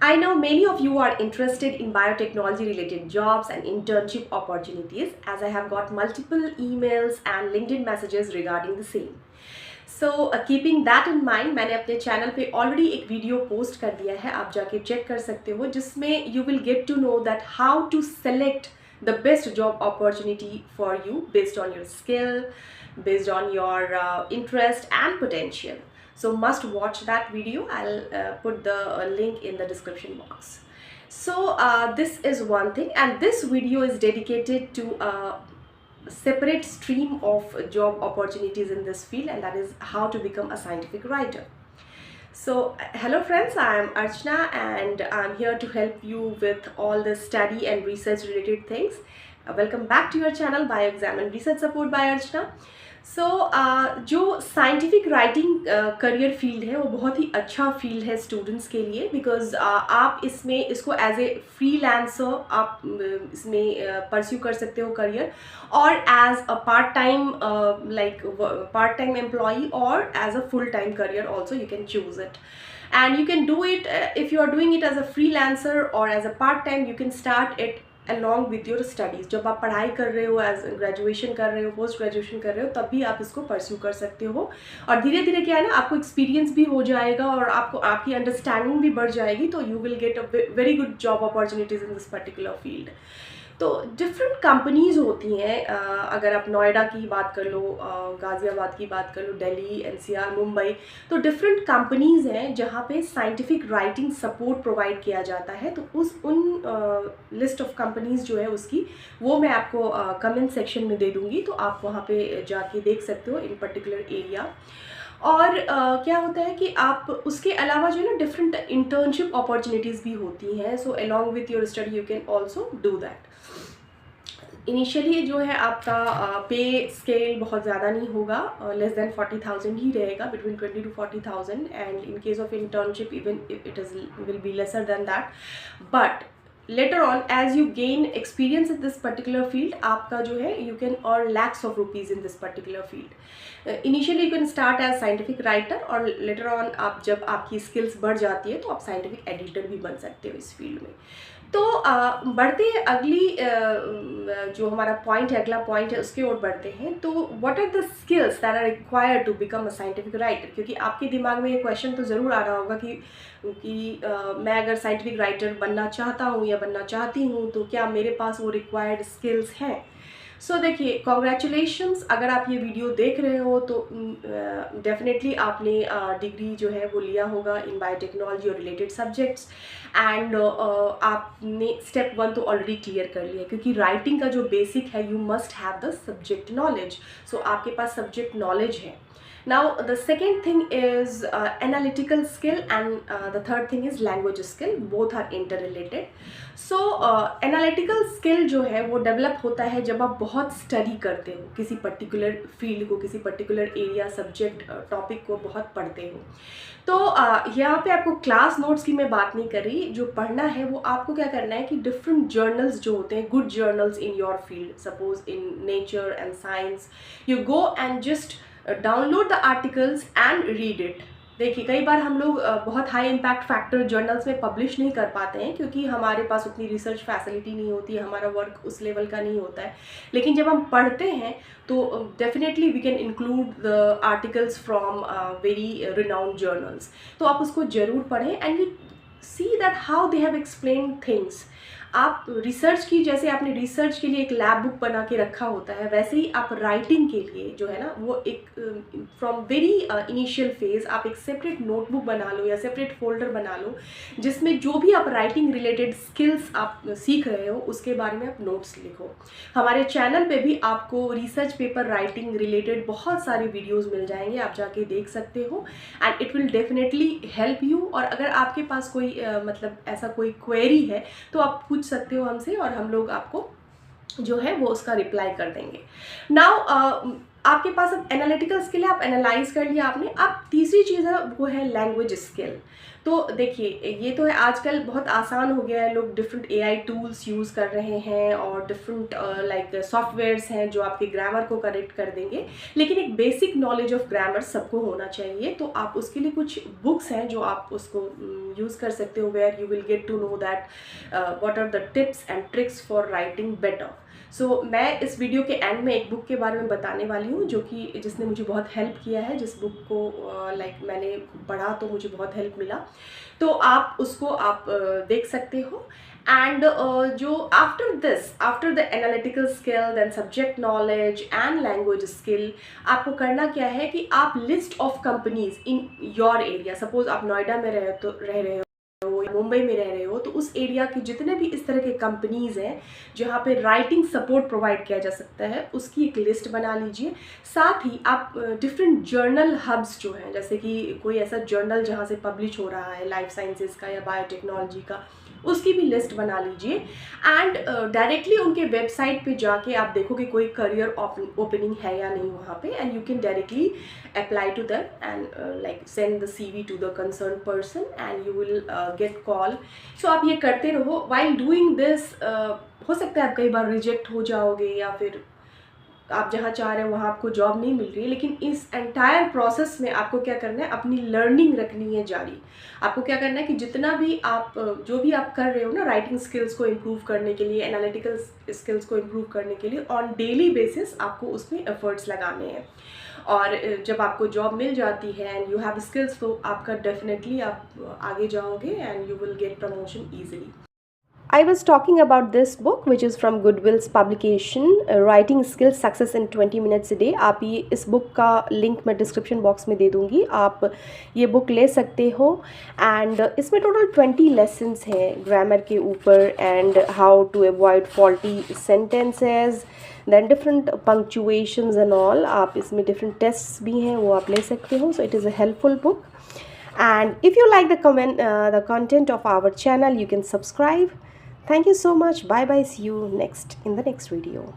I know many of you are interested in biotechnology related jobs and internship opportunities as I have got multiple emails and LinkedIn messages regarding the same. So keeping that in mind, मैंने अपने channel पे already एक video post कर दिया है, आप जाके check कर सकते हो, जिसमें you will get to know that how to select the best job opportunity for you based on your skill, based on your interest and potential. So must watch that video. I'll put the link in the description box. So this is one thing, and this video is dedicated to a separate stream of job opportunities in this field, and that is how to become a scientific writer. So hello friends, I am Archana and I'm here to help you with all the study and research related things. Welcome back to your channel BioExam and Research Support by Archana. सो जो scientific writing career field है वो बहुत ही अच्छा field है students के लिए, because आप इसमें इसको एज ए फ्रीलांसर आप इसमें परस्यू कर सकते हो करियर, और as a part time like part time employee, और as a full time career also you can choose it. And you can do it if you are doing it as a freelancer or as a part time. You can start it along with your studies. जब आप पढ़ाई कर रहे हो, as graduation कर रहे हो, post graduation कर रहे हो, तब भी आप इसको परस्यू कर सकते हो. और धीरे धीरे क्या है ना, आपको एक्सपीरियंस भी हो जाएगा और आपको आपकी अंडरस्टैंडिंग भी बढ़ जाएगी, तो you will get a very good job opportunities in this particular field. तो डिफरेंट कंपनीज़ होती हैं. अगर आप नोएडा की बात कर लो, गाज़ियाबाद की बात कर लो, दिल्ली, एनसीआर, मुंबई, तो डिफरेंट कंपनीज़ हैं जहाँ पे साइंटिफिक राइटिंग सपोर्ट प्रोवाइड किया जाता है. तो उन लिस्ट ऑफ कंपनीज़ जो है उसकी, वो मैं आपको कमेंट सेक्शन में दे दूँगी, तो आप वहाँ पे जाके देख सकते हो इन पर्टिकुलर एरिया. और क्या होता है कि आप उसके अलावा जो है ना, डिफरेंट इंटर्नशिप अपॉर्चुनिटीज़ भी होती हैं. So along with your study you can also do that. Initially जो है आपका पे स्केल बहुत ज़्यादा नहीं होगा, लेस देन 40,000 ही रहेगा, between 20 to 40,000, and in case of internship even it is will be lesser than that. But later on as you gain experience in this particular field, आपका जो है you can earn lakhs of rupees in this particular field. Initially you can start as scientific writer, और later on आप जब आपकी skills बढ़ जाती है तो आप scientific editor भी बन सकते हो इस field में. तो बढ़ते अगली जो हमारा पॉइंट है, अगला पॉइंट है, उसके ओर बढ़ते हैं. तो what are the skills that are required to become a scientific writer. क्योंकि आपके दिमाग में ये क्वेश्चन तो ज़रूर आ रहा होगा कि मैं अगर साइंटिफिक राइटर बनना चाहता हूँ या बनना चाहती हूँ, तो क्या मेरे पास वो रिक्वायर्ड स्किल्स हैं. सो देखिए, कॉन्ग्रेचुलेशंस, अगर आप ये वीडियो देख रहे हो तो डेफिनेटली आपने डिग्री जो है वो लिया होगा इन बायोटेक्नोलॉजी और रिलेटेड सब्जेक्ट्स, एंड आपने स्टेप 1 तो ऑलरेडी क्लियर कर लिया, क्योंकि राइटिंग का जो बेसिक है, you must have the subject knowledge. So आपके पास सब्जेक्ट नॉलेज है. Now the second thing is analytical skill, and the third thing is language skill. Both are interrelated. So analytical skill जो है वो develop होता है जब आप बहुत स्टडी करते हो किसी पर्टिकुलर फील्ड को, किसी पर्टिकुलर एरिया, सब्जेक्ट, टॉपिक को बहुत पढ़ते हो. तो यहाँ पे आपको क्लास नोट्स की मैं बात नहीं कर रही. जो पढ़ना है वो आपको क्या करना है कि डिफरेंट जर्नल्स जो होते हैं, good journals in your field, suppose in nature and science, you go and just download the articles and read it. देखिए, कई बार हम लोग बहुत हाई इम्पैक्ट फैक्टर जर्नल्स में पब्लिश नहीं कर पाते हैं, क्योंकि हमारे पास उतनी रिसर्च फैसिलिटी नहीं होती है, हमारा वर्क उस लेवल का नहीं होता है. लेकिन जब हम पढ़ते हैं तो definitely we can include the articles from very renowned journals. तो आप उसको ज़रूर पढ़ें, and you see that how they have explain things. आप रिसर्च की, जैसे आपने रिसर्च के लिए एक लैब बुक बना के रखा होता है, वैसे ही आप राइटिंग के लिए जो है ना, वो एक फ्रॉम वेरी इनिशियल फेज आप एक सेपरेट नोटबुक बना लो या सेपरेट फोल्डर बना लो, जिसमें जो भी आप राइटिंग रिलेटेड स्किल्स आप सीख रहे हो उसके बारे में आप नोट्स लिखो. हमारे चैनल पे भी आपको रिसर्च पेपर राइटिंग रिलेटेड बहुत सारे वीडियोज़ मिल जाएंगे, आप जाके देख सकते हो, and it will definitely help you. और अगर आपके पास कोई मतलब ऐसा कोई क्वेरी है तो आप पूछ सकते हो हमसे, और हम लोग आपको जो है वो उसका रिप्लाई कर देंगे. नाउ आपके पास अब एनालिटिकल स्किल है, आप एनालाइज कर लिया आपने. अब तीसरी चीज़ है वो है लैंग्वेज स्किल. तो देखिए ये तो है, आजकल बहुत आसान हो गया है, लोग डिफरेंट एआई टूल्स यूज़ कर रहे हैं और डिफरेंट लाइक सॉफ्टवेयर्स हैं जो आपके ग्रामर को करेक्ट कर देंगे, लेकिन एक बेसिक नॉलेज ऑफ ग्रामर सबको होना चाहिए। तो आप उसके लिए कुछ बुक्स हैं जो आप उसको यूज़ कर सकते हो, where you will get to know that what are the tips and tricks for writing better. So मैं इस वीडियो के एंड में एक बुक के बारे में बताने वाली हूँ जो कि जिसने मुझे बहुत हेल्प किया है, जिस बुक को लाइक मैंने पढ़ा तो मुझे बहुत हेल्प मिला, तो आप उसको आप देख सकते हो। एंड जो after the analytical skill then subject knowledge and language skill, आपको करना क्या है कि आप list of companies in your area, suppose आप नोएडा में रह रहे हो, मुंबई में रह रहे हो, तो उस एरिया के जितने भी इस तरह के कंपनीज हैं जहाँ पे राइटिंग सपोर्ट प्रोवाइड किया जा सकता है, उसकी एक लिस्ट बना लीजिए। साथ ही आप डिफरेंट जर्नल हब्स जो हैं, जैसे कि कोई ऐसा जर्नल जहाँ से पब्लिश हो रहा है लाइफ साइंसेज का या बायोटेक्नोलॉजी का, उसकी भी लिस्ट बना लीजिए। एंड डायरेक्टली उनके वेबसाइट पे जाके आप देखो कि कोई करियर ओपनिंग है या नहीं वहाँ पे, and you can directly apply to that and like send the CV to the concern person and you will get call. So आप ये करते रहो। वाइल डूइंग दिस हो सकता है आप कई बार रिजेक्ट हो जाओगे या फिर आप जहाँ चाह रहे हो वहाँ आपको जॉब नहीं मिल रही है, लेकिन इस एंटायर प्रोसेस में आपको क्या करना है, अपनी लर्निंग रखनी है जारी। आपको क्या करना है कि जितना भी आप जो भी आप कर रहे हो ना राइटिंग स्किल्स को इम्प्रूव करने के लिए, एनालिटिकल स्किल्स को इम्प्रूव करने के लिए, ऑन डेली बेसिस आपको उसमें एफर्ट्स लगाने हैं। और जब आपको जॉब मिल जाती है एंड यू हैव स्किल्स, तो आपका डेफिनेटली आप आगे जाओगे and you will gate promotion easily. I was talking about this book which is from Goodwill's publication, Writing Skills Success in 20 Minutes a Day। आप ये इस बुक का लिंक मैं डिस्क्रिप्शन बॉक्स में दे दूँगी, आप ये बुक ले सकते हो। एंड इसमें टोटल 20 लेसन्स हैं ग्रामर के ऊपर, and how to avoid faulty sentences, then different punctuations and all. आप इसमें डिफरेंट टेस्ट्स भी हैं, वो आप ले सकते हो। So it is a helpful book. And if you like the content of our channel, you can subscribe. Thank you so much. Bye bye. See you in the next video.